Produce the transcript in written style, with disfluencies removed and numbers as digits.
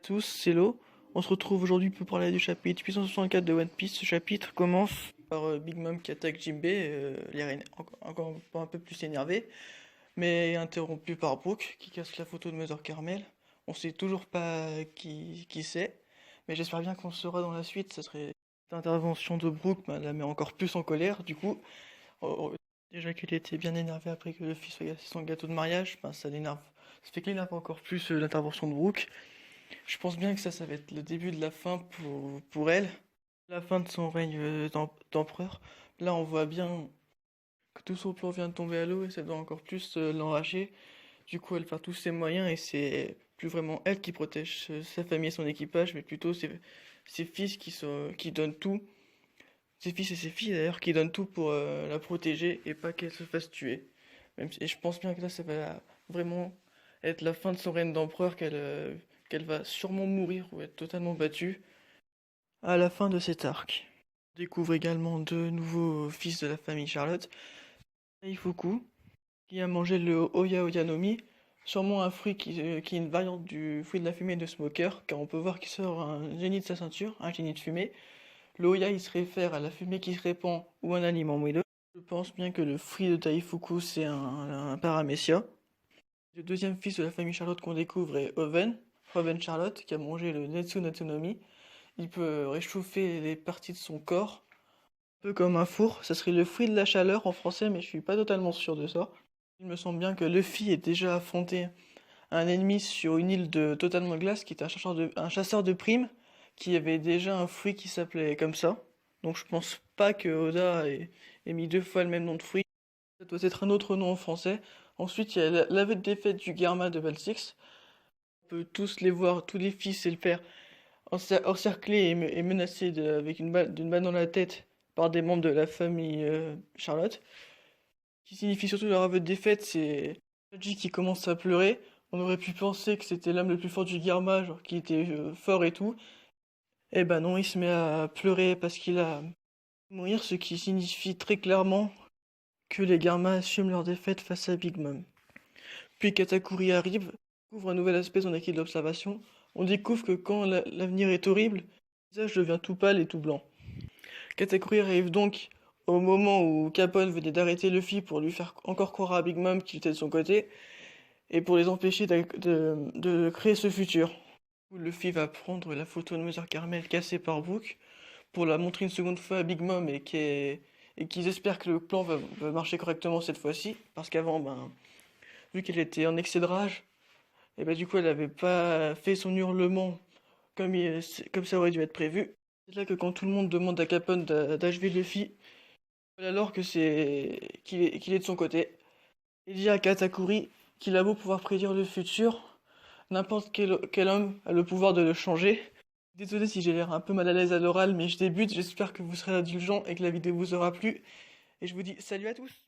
tous, c'est Lo. On se retrouve aujourd'hui pour parler du chapitre 864 de One Piece. Ce chapitre commence par Big Mom qui attaque Jinbei, encore un peu plus énervé, mais interrompu par Brook qui casse la photo de Mother Carmel. On sait toujours pas qui c'est, mais j'espère bien qu'on le saura dans la suite. Ça serait l'intervention de Brook, la met encore plus en colère. Du coup, déjà qu'il était bien énervé après que le fils soit gâté son gâteau de mariage, ça l'énerve. Ça fait qu'il énerve encore plus l'intervention de Brook. Je pense bien que ça va être le début de la fin pour elle. La fin de son règne d'empereur. Là, on voit bien que tout son plan vient de tomber à l'eau et ça doit encore plus l'enrager. Du coup, elle perd tous ses moyens et c'est plus vraiment elle qui protège sa famille et son équipage, mais plutôt ses fils qui donnent tout. Ses fils et ses filles d'ailleurs qui donnent tout pour la protéger et pas qu'elle se fasse tuer. Et je pense bien que là, ça va vraiment être la fin de son règne d'empereur, qu'elle va sûrement mourir ou être totalement battue à la fin de cet arc. On découvre également deux nouveaux fils de la famille Charlotte. Taifuku, qui a mangé le Oya Oya no Mi, sûrement un fruit qui est une variante du fruit de la fumée de Smoker, car on peut voir qu'il sort un génie de sa ceinture, un génie de fumée. Le Oya, il se réfère à la fumée qui se répand ou un aliment moelleux. Je pense bien que le fruit de Taifuku, c'est un paramécia. Le deuxième fils de la famille Charlotte qu'on découvre est Oven Charlotte, qui a mangé le Netsu Natsunomi. Il peut réchauffer les parties de son corps, un peu comme un four. Ça serait le fruit de la chaleur en français, mais je suis pas totalement sûr de ça. Il me semble bien que Luffy ait déjà affronté un ennemi sur une île de totalement glace, qui était un chasseur de primes, qui avait déjà un fruit qui s'appelait comme ça. Donc je pense pas que Oda ait mis deux fois le même nom de fruit. Ça doit être un autre nom en français. Ensuite, il y a l'aveu de défaite du Garma de Val-Six. On peut tous les voir, tous les fils et le père, encerclés et menacés avec d'une balle dans la tête par des membres de la famille Charlotte. Ce qui signifie surtout leur aveu de défaite, c'est Sanji qui commence à pleurer. On aurait pu penser que c'était l'homme le plus fort du Garma, genre qui était fort et tout. Eh ben non, il se met à pleurer parce qu'il a mourir, ce qui signifie très clairement que les Garma assument leur défaite face à Big Mom. Puis Katakuri arrive, découvre un nouvel aspect de son équipe d'observation. On découvre que quand l'avenir est horrible, le visage devient tout pâle et tout blanc. Katakuri arrive donc au moment où Capone venait d'arrêter Luffy pour lui faire encore croire à Big Mom qu'il était de son côté, et pour les empêcher de créer ce futur. Luffy va prendre la photo de Mother Carmel cassée par Brook pour la montrer une seconde fois à Big Mom et qu'ils espèrent que le plan va marcher correctement cette fois-ci, parce qu'avant, vu qu'elle était en excès de rage, et du coup elle n'avait pas fait son hurlement comme ça aurait dû être prévu. C'est là que quand tout le monde demande à Capone d'achever Luffy, alors que qu'il est de son côté, il dit à Katakuri qu'il a beau pouvoir prédire le futur, n'importe quel homme a le pouvoir de le changer. Désolé si j'ai l'air un peu mal à l'aise à l'oral, mais je débute, j'espère que vous serez indulgents et que la vidéo vous aura plu. Et je vous dis salut à tous!